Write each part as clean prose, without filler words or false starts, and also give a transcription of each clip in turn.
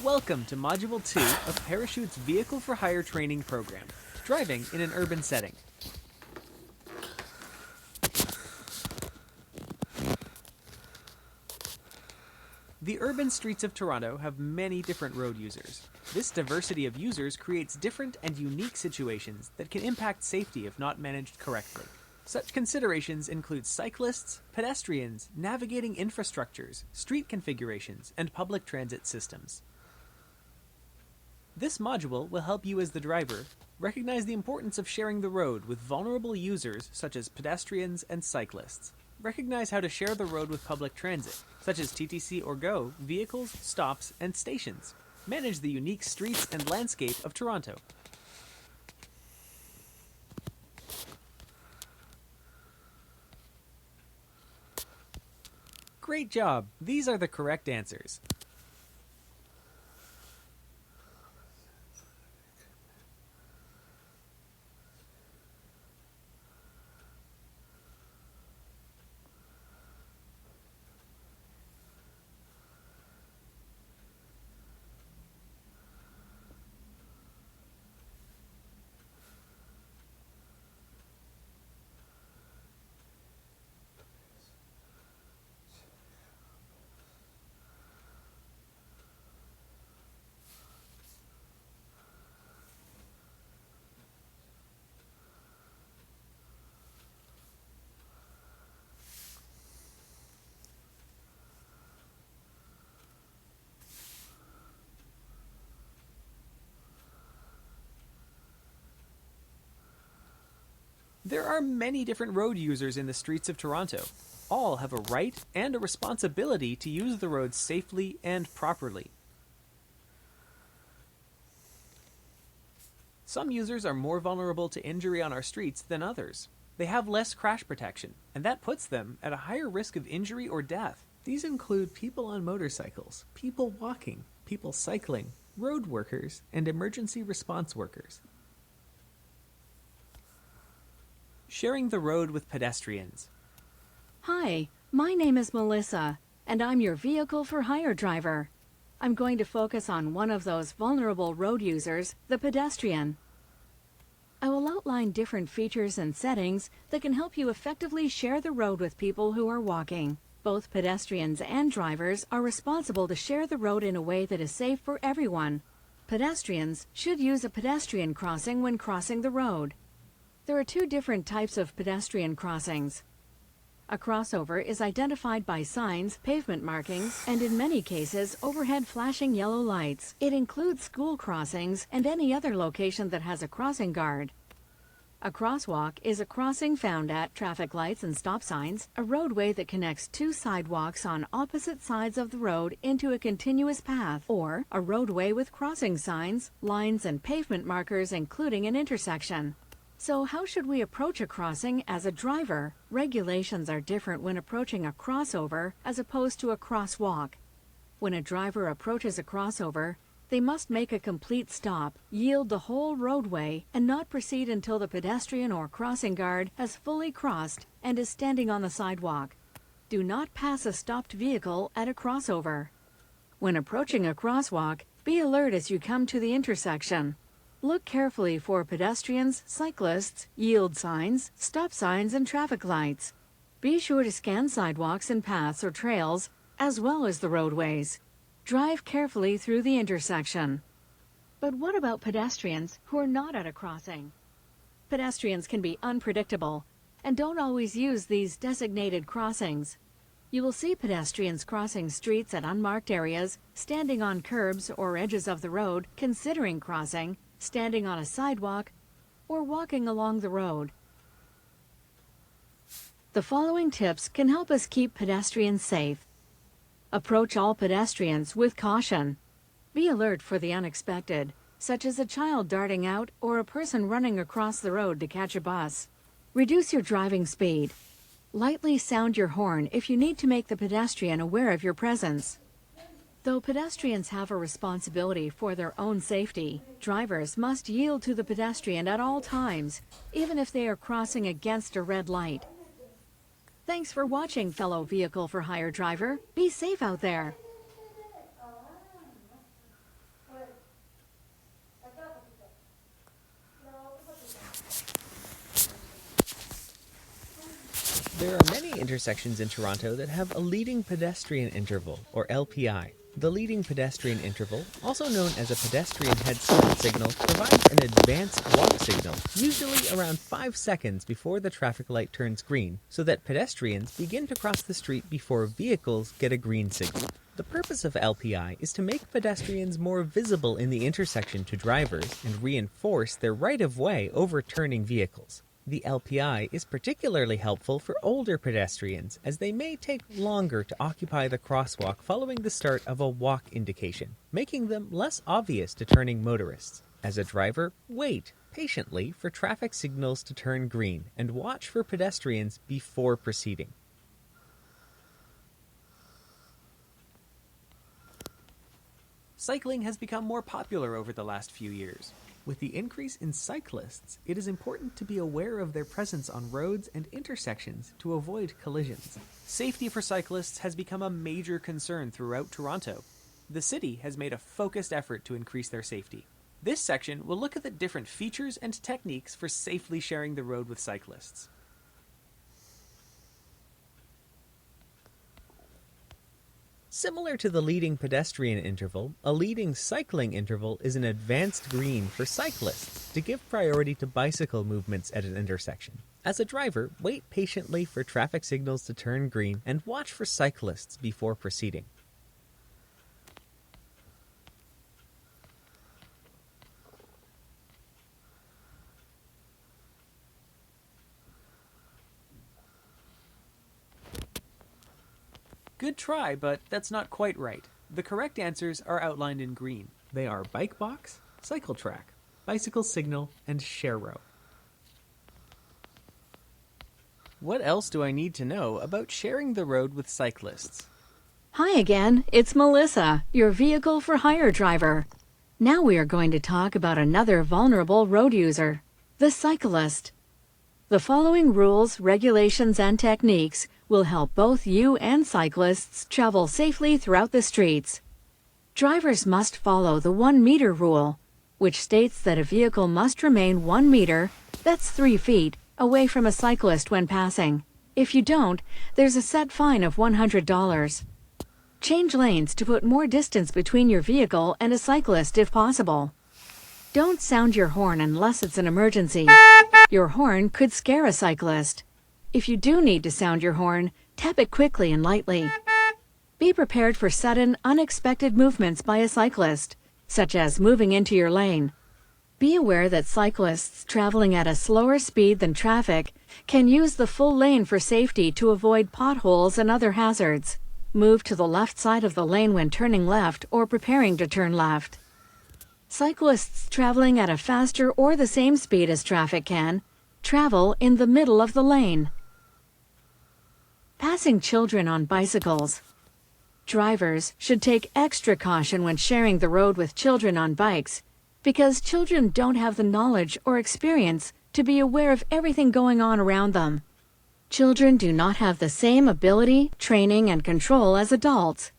Welcome to Module 2 of Parachute's Vehicle for Hire training program, driving in an urban setting. The urban streets of Toronto have many different road users. This diversity of users creates different and unique situations that can impact safety if not managed correctly. Such considerations include cyclists, pedestrians, navigating infrastructures, street configurations, and public transit systems. This module will help you as the driver recognize the importance of sharing the road with vulnerable users such as pedestrians and cyclists. Recognize how to share the road with public transit, such as TTC or GO, vehicles, stops, and stations. Manage the unique streets and landscape of Toronto. Great job! These are the correct answers. There are many different road users in the streets of Toronto. All have a right and a responsibility to use the roads safely and properly. Some users are more vulnerable to injury on our streets than others. They have less crash protection, and that puts them at a higher risk of injury or death. These include people on motorcycles, people walking, people cycling, road workers, and emergency response workers. Sharing the road with pedestrians. Hi, my name is Melissa, and I'm your Vehicle for Hire driver. I'm going to focus on one of those vulnerable road users, the pedestrian. I will outline different features and settings that can help you effectively share the road with people who are walking. Both pedestrians and drivers are responsible to share the road in a way that is safe for everyone. Pedestrians should use a pedestrian crossing when crossing the road. There are two different types of pedestrian crossings. A crossover is identified by signs, pavement markings, and in many cases, overhead flashing yellow lights. It includes school crossings and any other location that has a crossing guard. A crosswalk is a crossing found at traffic lights and stop signs, a roadway that connects two sidewalks on opposite sides of the road into a continuous path, or a roadway with crossing signs, lines, and pavement markers including an intersection. So how should we approach a crossing as a driver? Regulations are different when approaching a crossover as opposed to a crosswalk. When a driver approaches a crossover, they must make a complete stop, yield the whole roadway, and not proceed until the pedestrian or crossing guard has fully crossed and is standing on the sidewalk. Do not pass a stopped vehicle at a crossover. When approaching a crosswalk, be alert as you come to the intersection. Look carefully for pedestrians, cyclists, yield signs, stop signs, and traffic lights. Be sure to scan sidewalks and paths or trails, as well as the roadways. Drive carefully through the intersection. But what about pedestrians who are not at a crossing? Pedestrians can be unpredictable and don't always use these designated crossings. You will see pedestrians crossing streets at unmarked areas, standing on curbs or edges of the road, considering crossing, standing on a sidewalk, or walking along the road. The following tips can help us keep pedestrians safe. Approach all pedestrians with caution. Be alert for the unexpected, such as a child darting out or a person running across the road to catch a bus. Reduce your driving speed. Lightly sound your horn if you need to make the pedestrian aware of your presence. Though pedestrians have a responsibility for their own safety, drivers must yield to the pedestrian at all times, even if they are crossing against a red light. Thanks for watching, fellow Vehicle for Hire driver. Be safe out there. There are many intersections in Toronto that have a leading pedestrian interval, or LPI. The leading pedestrian interval, also known as a pedestrian head start signal, provides an advanced walk signal, usually around 5 seconds before the traffic light turns green, so that pedestrians begin to cross the street before vehicles get a green signal. The purpose of LPI is to make pedestrians more visible in the intersection to drivers and reinforce their right-of-way over turning vehicles. The LPI is particularly helpful for older pedestrians, as they may take longer to occupy the crosswalk following the start of a walk indication, making them less obvious to turning motorists. As a driver, wait patiently for traffic signals to turn green and watch for pedestrians before proceeding. Cycling has become more popular over the last few years. With the increase in cyclists, it is important to be aware of their presence on roads and intersections to avoid collisions. Safety for cyclists has become a major concern throughout Toronto. The city has made a focused effort to increase their safety. This section will look at the different features and techniques for safely sharing the road with cyclists. Similar to the leading pedestrian interval, a leading cycling interval is an advanced green for cyclists to give priority to bicycle movements at an intersection. As a driver, wait patiently for traffic signals to turn green and watch for cyclists before proceeding. Good try, but that's not quite right. The correct answers are outlined in green. They are bike box, cycle track, bicycle signal, and share row. What else do I need to know about sharing the road with cyclists? Hi again, it's Melissa, your vehicle for hire driver. Now we are going to talk about another vulnerable road user, the cyclist. The following rules, regulations, and techniques will help both you and cyclists travel safely throughout the streets. Drivers must follow the 1 meter rule, which states that a vehicle must remain 1 meter, that's 3 feet, away from a cyclist when passing. If you don't, there's a set fine of $100. Change lanes to put more distance between your vehicle and a cyclist if possible. Don't sound your horn unless it's an emergency. Your horn could scare a cyclist. If you do need to sound your horn, tap it quickly and lightly. Be prepared for sudden, unexpected movements by a cyclist, such as moving into your lane. Be aware that cyclists traveling at a slower speed than traffic can use the full lane for safety to avoid potholes and other hazards. Move to the left side of the lane when turning left or preparing to turn left. Cyclists traveling at a faster or the same speed as traffic can travel in the middle of the lane. Passing children on bicycles. Drivers should take extra caution when sharing the road with children on bikes, because children don't have the knowledge or experience to be aware of everything going on around them. Children do not have the same ability, training, and control as adults.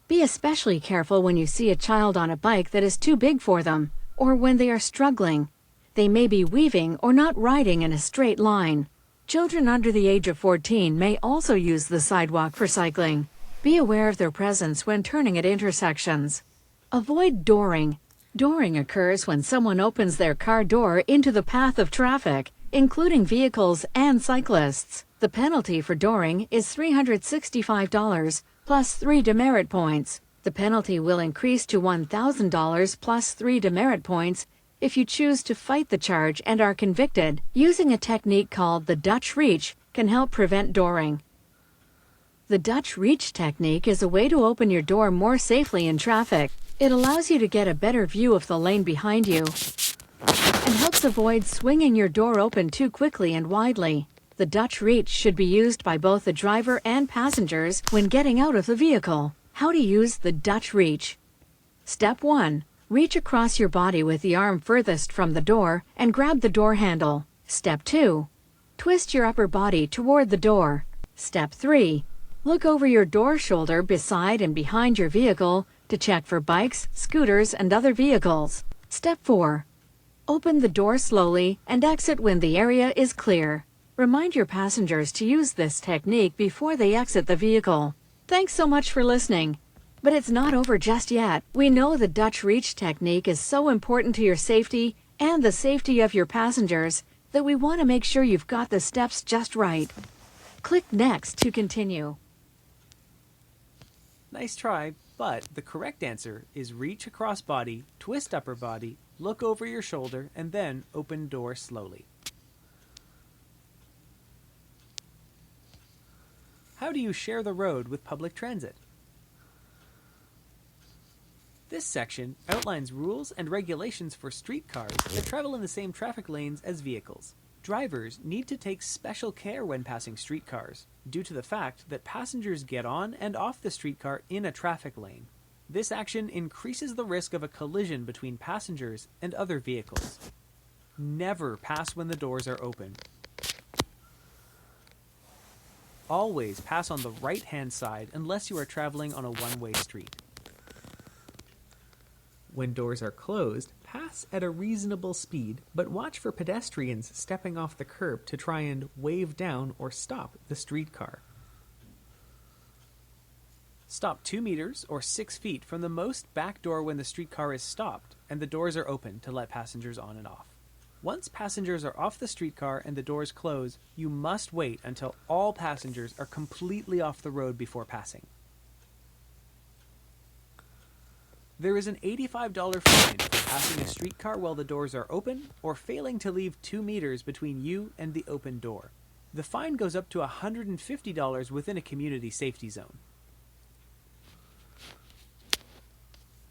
Be especially careful when you see a child on a bike that is too big for them, or when they are struggling. They may be weaving or not riding in a straight line. Children under the age of 14 may also use the sidewalk for cycling. Be aware of their presence when turning at intersections. Avoid dooring. Dooring occurs when someone opens their car door into the path of traffic, including vehicles and cyclists. The penalty for dooring is $365 plus 3 demerit points. The penalty will increase to $1,000 plus 3 demerit points if you choose to fight the charge and are convicted. Using a technique called the Dutch reach can help prevent dooring. The Dutch reach technique is a way to open your door more safely in traffic. It allows you to get a better view of the lane behind you and helps avoid swinging your door open too quickly and widely. The Dutch reach should be used by both the driver and passengers when getting out of the vehicle. How to use the Dutch reach. Step 1. Reach across your body with the arm furthest from the door and grab the door handle. Step 2. Twist your upper body toward the door. Step 3. Look over your door shoulder beside and behind your vehicle to check for bikes, scooters, and other vehicles. Step 4. Open the door slowly and exit when the area is clear. Remind your passengers to use this technique before they exit the vehicle. Thanks so much for listening. But it's not over just yet. We know the Dutch Reach technique is so important to your safety and the safety of your passengers that we want to make sure you've got the steps just right. Click Next to continue. Nice try, but the correct answer is reach across body, twist upper body, look over your shoulder, and then open door slowly. How do you share the road with public transit? This section outlines rules and regulations for streetcars that travel in the same traffic lanes as vehicles. Drivers need to take special care when passing streetcars, due to the fact that passengers get on and off the streetcar in a traffic lane. This action increases the risk of a collision between passengers and other vehicles. Never pass when the doors are open. Always pass on the right-hand side unless you are traveling on a one-way street. When doors are closed, pass at a reasonable speed, but watch for pedestrians stepping off the curb to try and wave down or stop the streetcar. Stop 2 meters or 6 feet from the most back door when the streetcar is stopped and the doors are open to let passengers on and off. Once passengers are off the streetcar and the doors close, you must wait until all passengers are completely off the road before passing. There is an $85 fine for passing a streetcar while the doors are open or failing to leave 2 meters between you and the open door. The fine goes up to $150 within a community safety zone.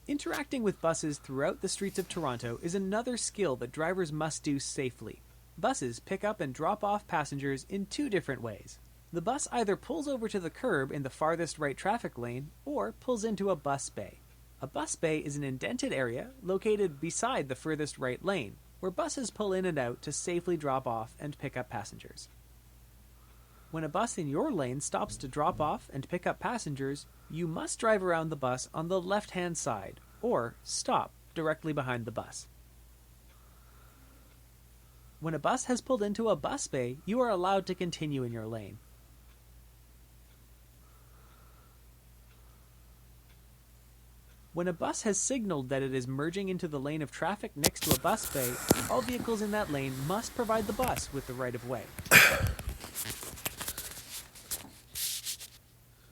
Interacting with buses throughout the streets of Toronto is another skill that drivers must do safely. Buses pick up and drop off passengers in 2 different ways. The bus either pulls over to the curb in the farthest right traffic lane or pulls into a bus bay. A bus bay is an indented area located beside the furthest right lane, where buses pull in and out to safely drop off and pick up passengers. When a bus in your lane stops to drop off and pick up passengers, you must drive around the bus on the left-hand side, or stop directly behind the bus. When a bus has pulled into a bus bay, you are allowed to continue in your lane. When a bus has signaled that it is merging into the lane of traffic next to a bus bay, all vehicles in that lane must provide the bus with the right-of-way.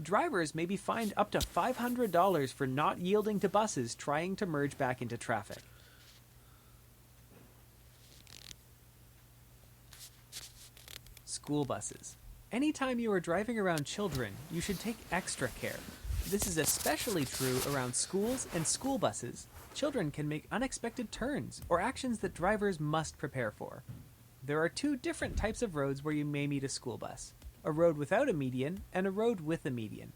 Drivers may be fined up to $500 for not yielding to buses trying to merge back into traffic. School buses. Anytime you are driving around children, you should take extra care. This is especially true around schools and school buses. Children can make unexpected turns or actions that drivers must prepare for. There are 2 different types of roads where you may meet a school bus: a road without a median and a road with a median.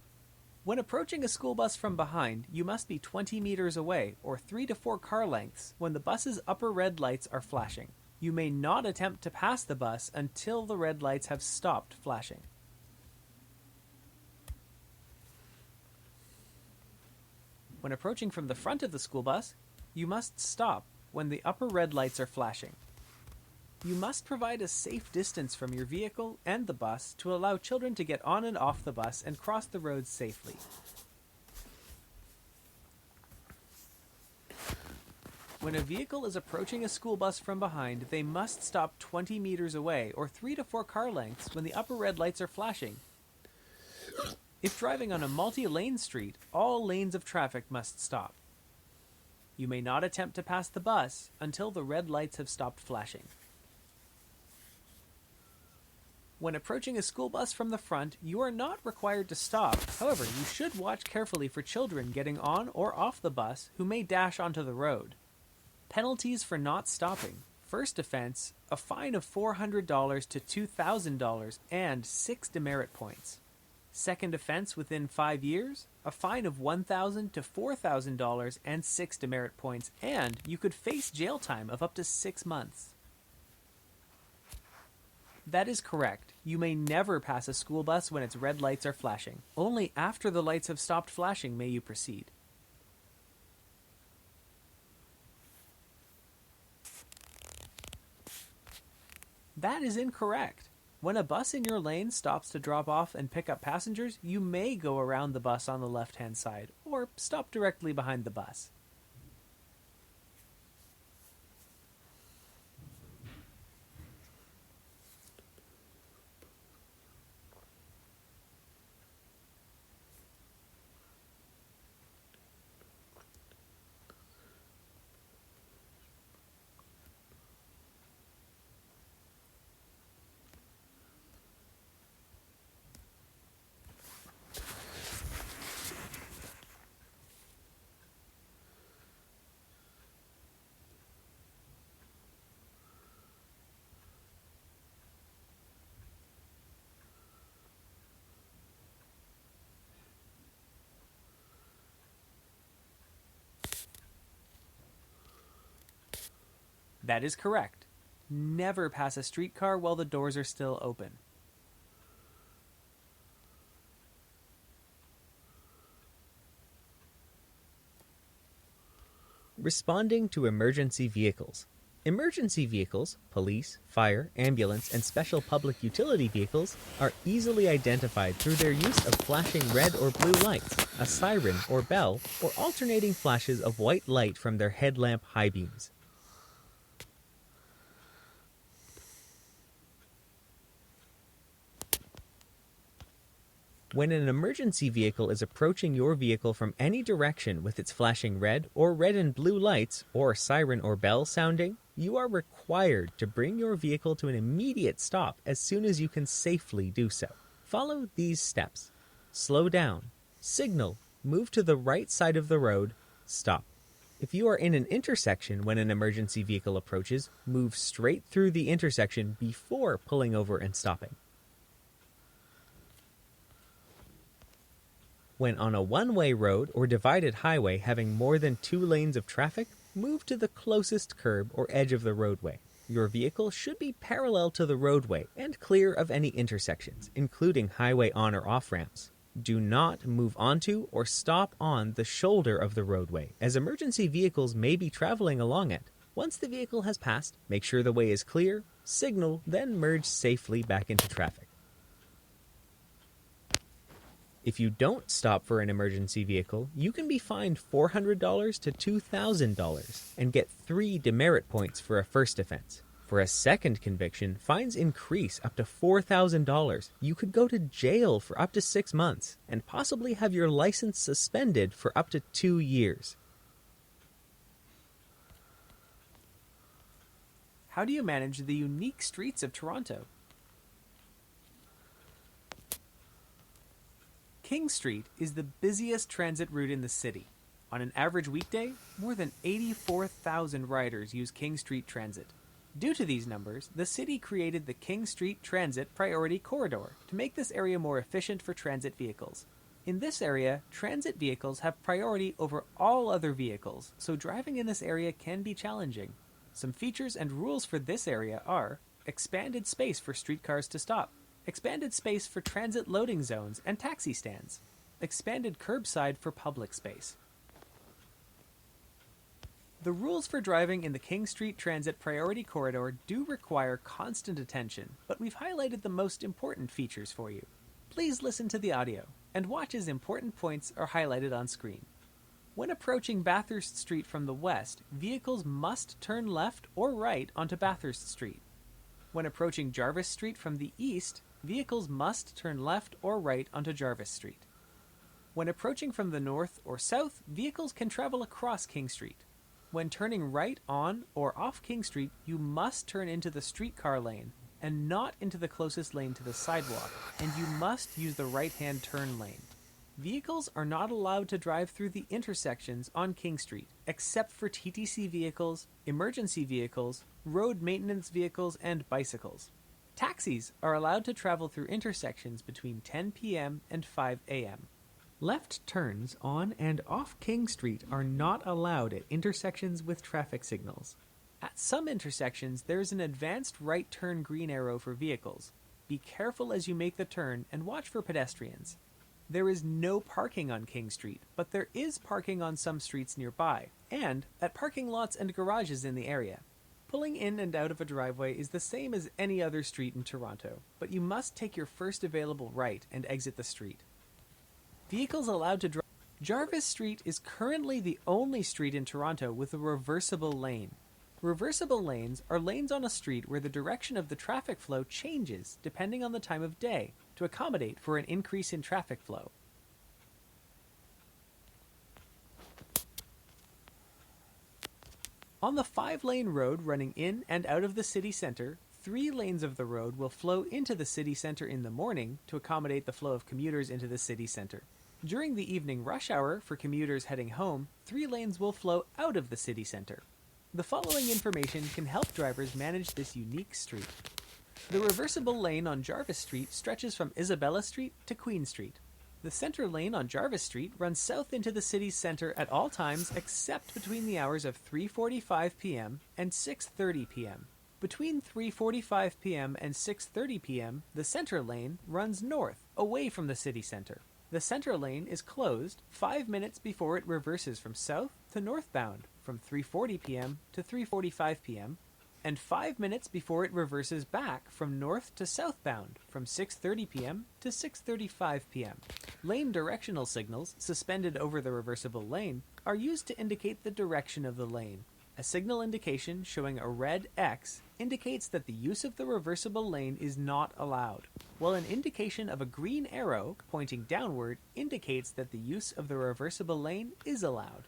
When approaching a school bus from behind, you must be 20 meters away or 3 to 4 car lengths when the bus's upper red lights are flashing. You may not attempt to pass the bus until the red lights have stopped flashing. When approaching from the front of the school bus, you must stop when the upper red lights are flashing. You must provide a safe distance from your vehicle and the bus to allow children to get on and off the bus and cross the roads safely. When a vehicle is approaching a school bus from behind, they must stop 20 meters away or 3 to 4 car lengths when the upper red lights are flashing. If driving on a multi-lane street, all lanes of traffic must stop. You may not attempt to pass the bus until the red lights have stopped flashing. When approaching a school bus from the front, you are not required to stop. However, you should watch carefully for children getting on or off the bus who may dash onto the road. Penalties for not stopping. First offense, a fine of $400 to $2,000 and 6 demerit points. Second offense within 5 years, a fine of $1,000 to $4,000 and 6 demerit points, and you could face jail time of up to 6 months. That is correct. You may never pass a school bus when its red lights are flashing. Only after the lights have stopped flashing may you proceed. That is incorrect. When a bus in your lane stops to drop off and pick up passengers, you may go around the bus on the left-hand side, or stop directly behind the bus. That is correct. Never pass a streetcar while the doors are still open. Responding to emergency vehicles. Emergency vehicles, police, fire, ambulance, and special public utility vehicles are easily identified through their use of flashing red or blue lights, a siren or bell, or alternating flashes of white light from their headlamp high beams. When an emergency vehicle is approaching your vehicle from any direction with its flashing red or red and blue lights, or siren or bell sounding, you are required to bring your vehicle to an immediate stop as soon as you can safely do so. Follow these steps. Slow down, signal, move to the right side of the road, stop. If you are in an intersection when an emergency vehicle approaches, move straight through the intersection before pulling over and stopping. When on a one-way road or divided highway having more than 2 lanes of traffic, move to the closest curb or edge of the roadway. Your vehicle should be parallel to the roadway and clear of any intersections, including highway on or off ramps. Do not move onto or stop on the shoulder of the roadway, as emergency vehicles may be traveling along it. Once the vehicle has passed, make sure the way is clear, signal, then merge safely back into traffic. If you don't stop for an emergency vehicle, you can be fined $400 to $2,000 and get 3 demerit points for a first offense. For a second conviction, fines increase up to $4,000. You could go to jail for up to 6 months and possibly have your license suspended for up to 2 years. How do you manage the unique streets of Toronto? King Street is the busiest transit route in the city. On an average weekday, more than 84,000 riders use King Street Transit. Due to these numbers, the city created the King Street Transit Priority Corridor to make this area more efficient for transit vehicles. In this area, transit vehicles have priority over all other vehicles, so driving in this area can be challenging. Some features and rules for this area are expanded space for streetcars to stop, expanded space for transit loading zones and taxi stands, expanded curbside for public space. The rules for driving in the King Street Transit Priority Corridor do require constant attention, but we've highlighted the most important features for you. Please listen to the audio and watch as important points are highlighted on screen. When approaching Bathurst Street from the west, vehicles must turn left or right onto Bathurst Street. When approaching Jarvis Street from the east, vehicles must turn left or right onto Jarvis Street. When approaching from the north or south, vehicles can travel across King Street. When turning right on or off King Street, you must turn into the streetcar lane and not into the closest lane to the sidewalk, and you must use the right-hand turn lane. Vehicles are not allowed to drive through the intersections on King Street, except for TTC vehicles, emergency vehicles, road maintenance vehicles, and bicycles. Taxis are allowed to travel through intersections between 10 p.m. and 5 a.m. Left turns on and off King Street are not allowed at intersections with traffic signals. At some intersections, there is an advanced right turn green arrow for vehicles. Be careful as you make the turn and watch for pedestrians. There is no parking on King Street, but there is parking on some streets nearby, and at parking lots and garages in the area. Pulling in and out of a driveway is the same as any other street in Toronto, but you must take your first available right and exit the street. Vehicles allowed to drive. Jarvis Street is currently the only street in Toronto with a reversible lane. Reversible lanes are lanes on a street where the direction of the traffic flow changes depending on the time of day to accommodate for an increase in traffic flow. On the 5-lane road running in and out of the city center, 3 lanes of the road will flow into the city center in the morning to accommodate the flow of commuters into the city center. During the evening rush hour for commuters heading home, 3 lanes will flow out of the city center. The following information can help drivers manage this unique street. The reversible lane on Jarvis Street stretches from Isabella Street to Queen Street. The center lane on Jarvis Street runs south into the city's center at all times except between the hours of 3:45 p.m. and 6:30 p.m. Between 3:45 p.m. and 6:30 p.m., the center lane runs north, away from the city center. The center lane is closed 5 minutes before it reverses from south to northbound from 3:40 p.m. to 3:45 p.m., and 5 minutes before it reverses back from north to southbound from 6:30 p.m. to 6:35 p.m. Lane directional signals suspended over the reversible lane are used to indicate the direction of the lane. A signal indication showing a red X indicates that the use of the reversible lane is not allowed, while an indication of a green arrow pointing downward indicates that the use of the reversible lane is allowed.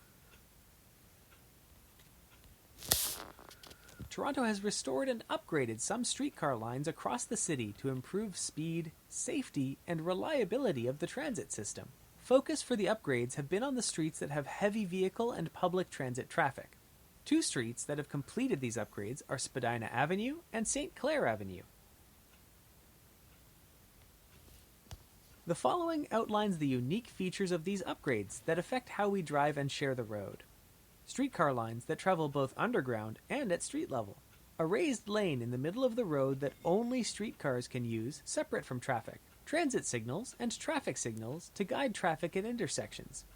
Toronto has restored and upgraded some streetcar lines across the city to improve speed, safety, and reliability of the transit system. Focus for the upgrades have been on the streets that have heavy vehicle and public transit traffic. 2 streets that have completed these upgrades are Spadina Avenue and St. Clair Avenue. The following outlines the unique features of these upgrades that affect how we drive and share the road. Streetcar lines that travel both underground and at street level. A raised lane in the middle of the road that only streetcars can use, separate from traffic. Transit signals and traffic signals to guide traffic at intersections.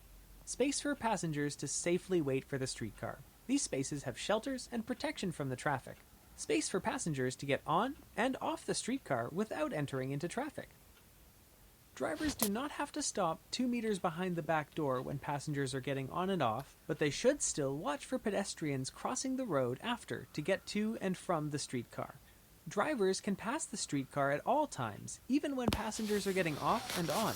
Space for passengers to safely wait for the streetcar. These spaces have shelters and protection from the traffic. Space for passengers to get on and off the streetcar without entering into traffic. Drivers do not have to stop 2 meters behind the back door when passengers are getting on and off, but they should still watch for pedestrians crossing the road after to get to and from the streetcar. Drivers can pass the streetcar at all times, even when passengers are getting off and on.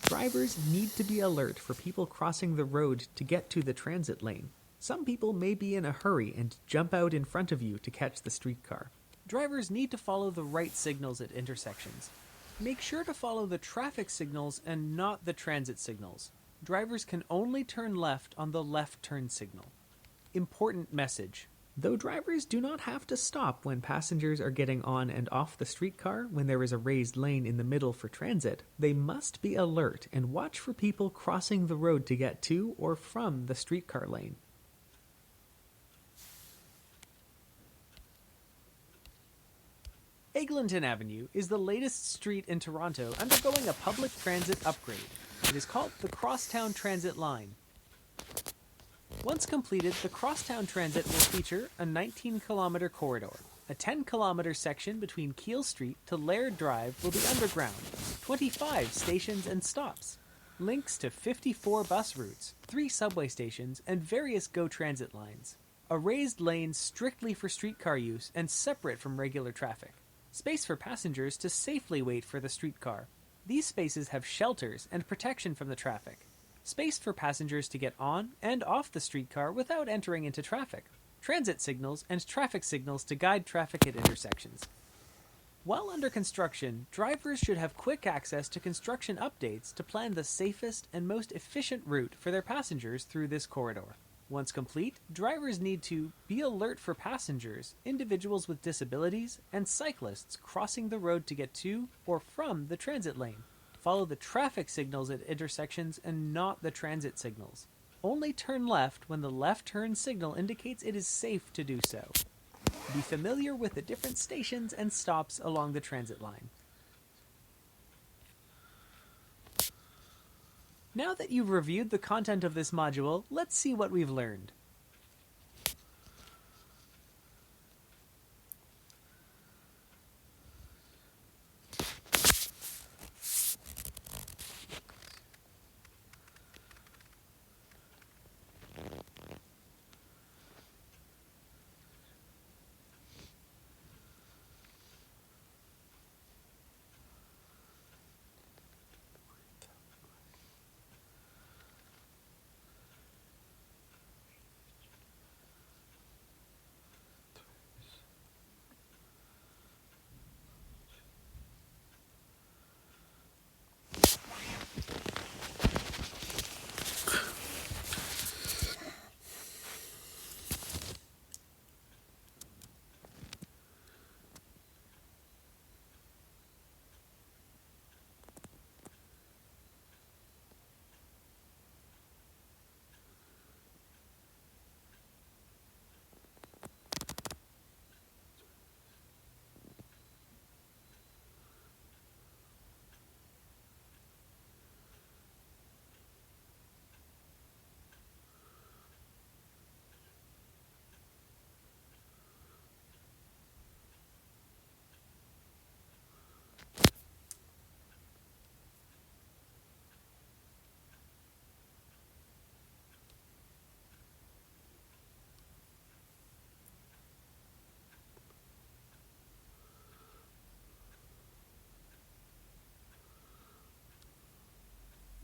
Drivers need to be alert for people crossing the road to get to the transit lane. Some people may be in a hurry and jump out in front of you to catch the streetcar. Drivers need to follow the right signals at intersections. Make sure to follow the traffic signals and not the transit signals. Drivers can only turn left on the left turn signal. Important message. Though drivers do not have to stop when passengers are getting on and off the streetcar when there is a raised lane in the middle for transit, they must be alert and watch for people crossing the road to get to or from the streetcar lane. Eglinton Avenue is the latest street in Toronto undergoing a public transit upgrade. It is called the Crosstown Transit Line. Once completed, the Crosstown Transit will feature a 19-kilometer corridor. A 10-kilometer section between Keele Street to Laird Drive will be underground, 25 stations and stops, links to 54 bus routes, 3 subway stations, and various GO Transit lines. A raised lane strictly for streetcar use and separate from regular traffic. Space for passengers to safely wait for the streetcar. These spaces have shelters and protection from the traffic. Space for passengers to get on and off the streetcar without entering into traffic. Transit signals and traffic signals to guide traffic at intersections. While under construction, drivers should have quick access to construction updates to plan the safest and most efficient route for their passengers through this corridor. Once complete, drivers need to be alert for passengers, individuals with disabilities, and cyclists crossing the road to get to or from the transit lane. Follow the traffic signals at intersections and not the transit signals. Only turn left when the left turn signal indicates it is safe to do so. Be familiar with the different stations and stops along the transit line. Now that you've reviewed the content of this module, let's see what we've learned.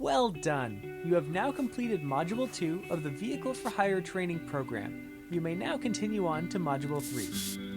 Well done! You have now completed Module 2 of the Vehicle for Hire training program. You may now continue on to Module 3.